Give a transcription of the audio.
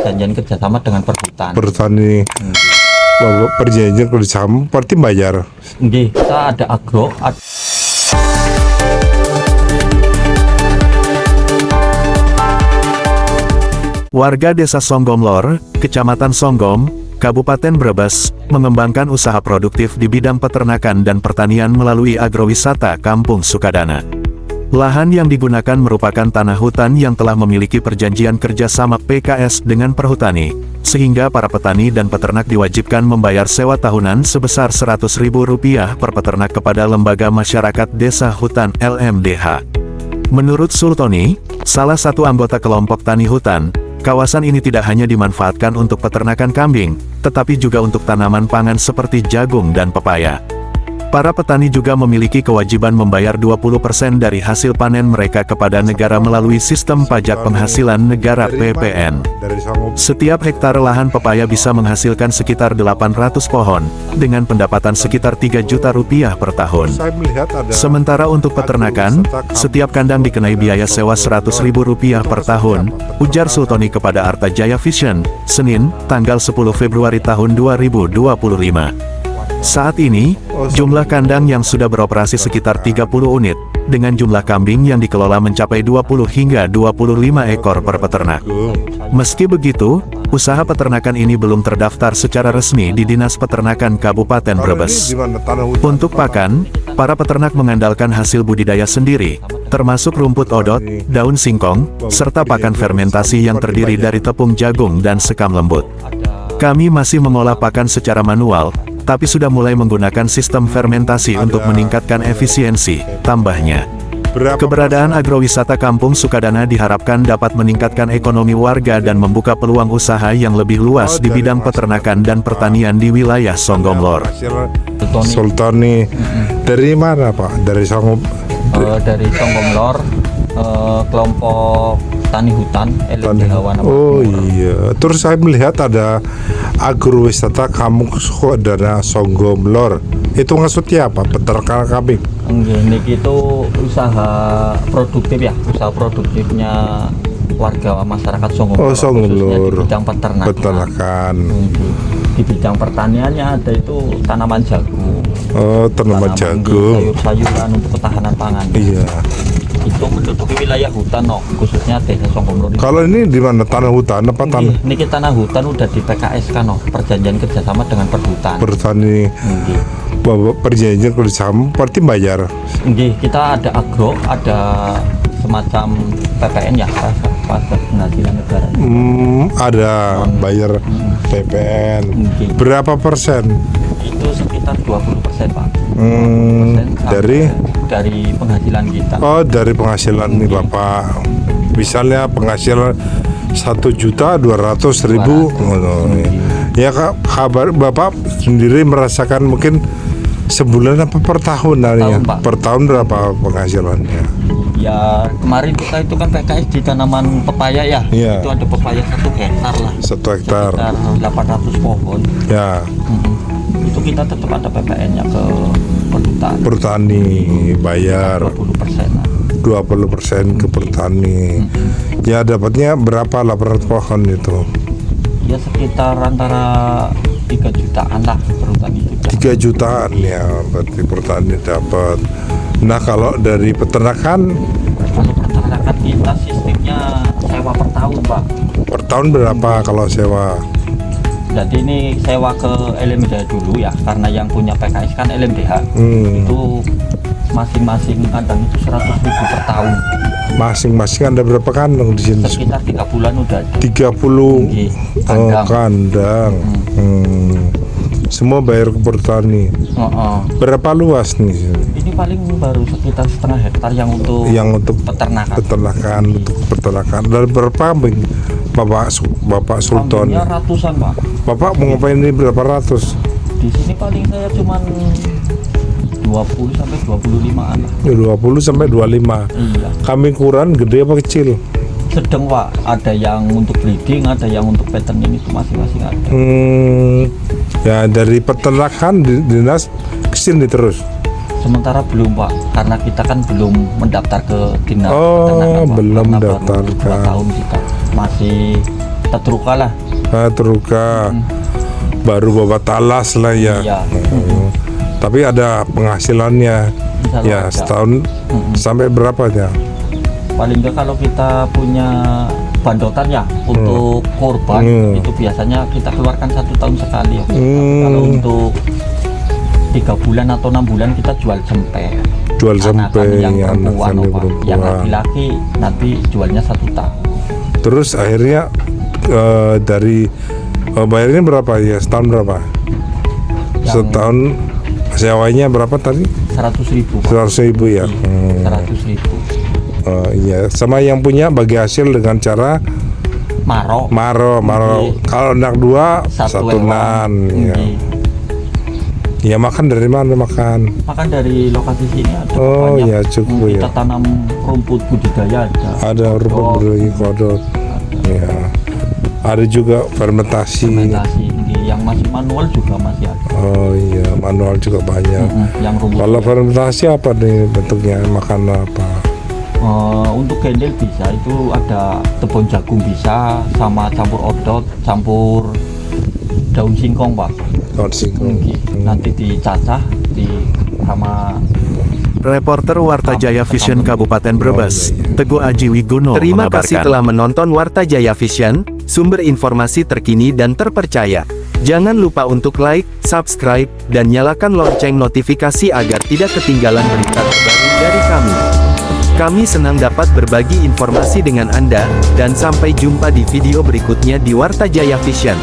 perjanjian kerjasama dengan perhutani. Perhutani. Perjanjian kerjasama berarti bayar. Nggih, kita ada agro. Warga Desa Songgom Lor, Kecamatan Songgom, Kabupaten Brebes, mengembangkan usaha produktif di bidang peternakan dan pertanian melalui agrowisata Kampung Sukadana. Lahan yang digunakan merupakan tanah hutan yang telah memiliki perjanjian kerjasama PKS dengan perhutani, sehingga para petani dan peternak diwajibkan membayar sewa tahunan sebesar Rp100.000 per peternak kepada Lembaga Masyarakat Desa Hutan LMDH. Menurut Sultoni, salah satu anggota kelompok tani hutan, kawasan ini tidak hanya dimanfaatkan untuk peternakan kambing, tetapi juga untuk tanaman pangan seperti jagung dan pepaya. Para petani juga memiliki kewajiban membayar 20% dari hasil panen mereka kepada negara melalui sistem pajak penghasilan negara PPN. Setiap hektar lahan pepaya bisa menghasilkan sekitar 800 pohon, dengan pendapatan sekitar Rp3 juta per tahun. Sementara untuk peternakan, setiap kandang dikenai biaya sewa Rp100.000 per tahun, ujar Sultoni kepada Arta Jaya Vision, Senin, tanggal 10 Februari tahun 2025. Saat ini, jumlah kandang yang sudah beroperasi sekitar 30 unit, dengan jumlah kambing yang dikelola mencapai 20 hingga 25 ekor per peternak. Meski begitu, usaha peternakan ini belum terdaftar secara resmi di Dinas Peternakan Kabupaten Brebes. Untuk pakan, para peternak mengandalkan hasil budidaya sendiri, termasuk rumput odot, daun singkong, serta pakan fermentasi yang terdiri dari tepung jagung dan sekam lembut. Kami masih mengolah pakan secara manual, tapi sudah mulai menggunakan sistem fermentasi untuk meningkatkan efisiensi, tambahnya. Keberadaan agrowisata Kampung Sukadana diharapkan dapat meningkatkan ekonomi warga dan membuka peluang usaha yang lebih luas di bidang peternakan dan pertanian di wilayah Songgom Lor. Sultani, dari mana Pak? Dari Songgom? Dari Songgom Lor, kelompok tani hutan LMDH Wanapura. Oh iya, terus saya melihat ada agrowisata Kampung Sukadana Songgom Lor. Itu maksudnya apa? Peternakan kambing? Ini itu usaha produktif ya, usaha produktifnya warga masyarakat Songgom Lor. Oh, Songgom Lor. Di bidang peternakan. Di bidang pertaniannya ada itu tanaman jagung. Oh, tanaman jagung. Sayur-sayuran untuk ketahanan pangan. Iya. Itu menduduki wilayah hutan, khususnya Desa Songgom Lor. Kalau ini di mana, tanah hutan apa tanah? Ini tanah hutan udah di PKS kan, perjanjian kerjasama dengan perhutani. Perhutani. Perjanjian kerjasama berarti bayar. Kita ada agro, ada semacam PPN ya, pajak penghasilan negara. Ada bayar PPN. Berapa persen? Itu sekitar 20% Pak. Dari penghasilan kita. Oh, dari penghasilan nih Bapak. Misalnya penghasilan 1.200.000. Ya Kak, kabar Bapak sendiri merasakan mungkin sebulan apa per tahun harinya? Per tahun berapa penghasilannya? Ya kemarin kita itu kan PKS di tanaman pepaya ya. Iya. Itu ada pepaya 1 hektar lah. 1 hektar. Sekitar 800 pohon. Ya. Itu kita tetap ada PPN-nya ke perhutani. Perhutani bayar 20% ke perhutani. Ya dapatnya berapa 800 pohon itu? Ya sekitar antara 3 jutaan lah perhutani juga. 3 jutaan ya berarti perhutani dapat. Nah kalau dari peternakan? Kalau peternakan kita sistemnya sewa per tahun Pak. Per tahun berapa kalau sewa? Jadi ini sewa ke LMDH dulu ya, karena yang punya PKS kan LMDH. Itu masing-masing kandang itu 100.000 per tahun. Masing-masing ada berapa kandang di sini? Sekitar 3 bulan udah ada. 30 kandang. Kandang. Semua bayar ke perhutani. Berapa luas nih? Ini paling baru sekitar setengah hektar yang untuk peternakan. Untuk peternakan. Dan berapa kambing? Bapak Sultan. Kambingnya ratusan Pak. Bapak mau ngapain ini berapa ratus? Di sini paling saya cuman 20 sampai 25-an. 20 sampai 25. Iya. Kambing ukuran gede apa kecil? Sedang Pak, ada yang untuk breeding, ada yang untuk fattening, itu masing-masing ada. Ya dari peternakan dinas kesini terus. Sementara belum Pak, karena kita kan belum mendaftar ke dinas peternakan. Pak. Belum karena mendaftarkan. baru 2 tahun kita masih Teteruka lah. Teruka. Baru Bapak talas lah ya. Iya. Tapi ada penghasilannya. Insya Allah Ya ada. setahun sampai berapa ya? Paling nggak kalau kita punya bandotan ya untuk korban itu biasanya kita keluarkan 1 tahun sekali ya. Kalau untuk 3 bulan atau 6 bulan kita jual sempe. Jual Anakan sempe yang yang perempuan, anakan Pak. perempuan. Yang laki-laki nanti jualnya 1 tahun. Terus akhirnya dari bayarnya berapa ya? Setahun berapa? Setahun sewanya berapa tadi? 100.000 Pak. 100.000 ya. 100.000. Iya, sama yang punya bagi hasil dengan cara Maro. maro. Kalau anak 2 satu nan. Ya. Ya makan dari mana makan? Makan dari lokasi sini ada Oh banyak. ya cukup Kita ya. tanam rumput budidaya aja. Ada rumput budidaya kodok. Ya. Ada juga fermentasi. Fermentasi yang masih manual juga masih ada. Oh iya, manual juga banyak. Yang rumput. Kalau fermentasi apa nih bentuknya? Makan apa? Untuk gendel bisa, itu ada tepung jagung bisa, sama campur odot, campur daun singkong Pak. Daun singkong. Nanti dicacah sama Reporter Warta Jaya Vision Kabupaten Brebes, Teguh Aji Wigono Terima kasih mengabarkan. telah menonton Warta Jaya Vision, sumber informasi terkini dan terpercaya. Jangan lupa untuk like, subscribe, dan nyalakan lonceng notifikasi agar tidak ketinggalan berita terbaru dari kami. Kami senang dapat berbagi informasi dengan Anda, dan sampai jumpa di video berikutnya di Warta Jaya Vision.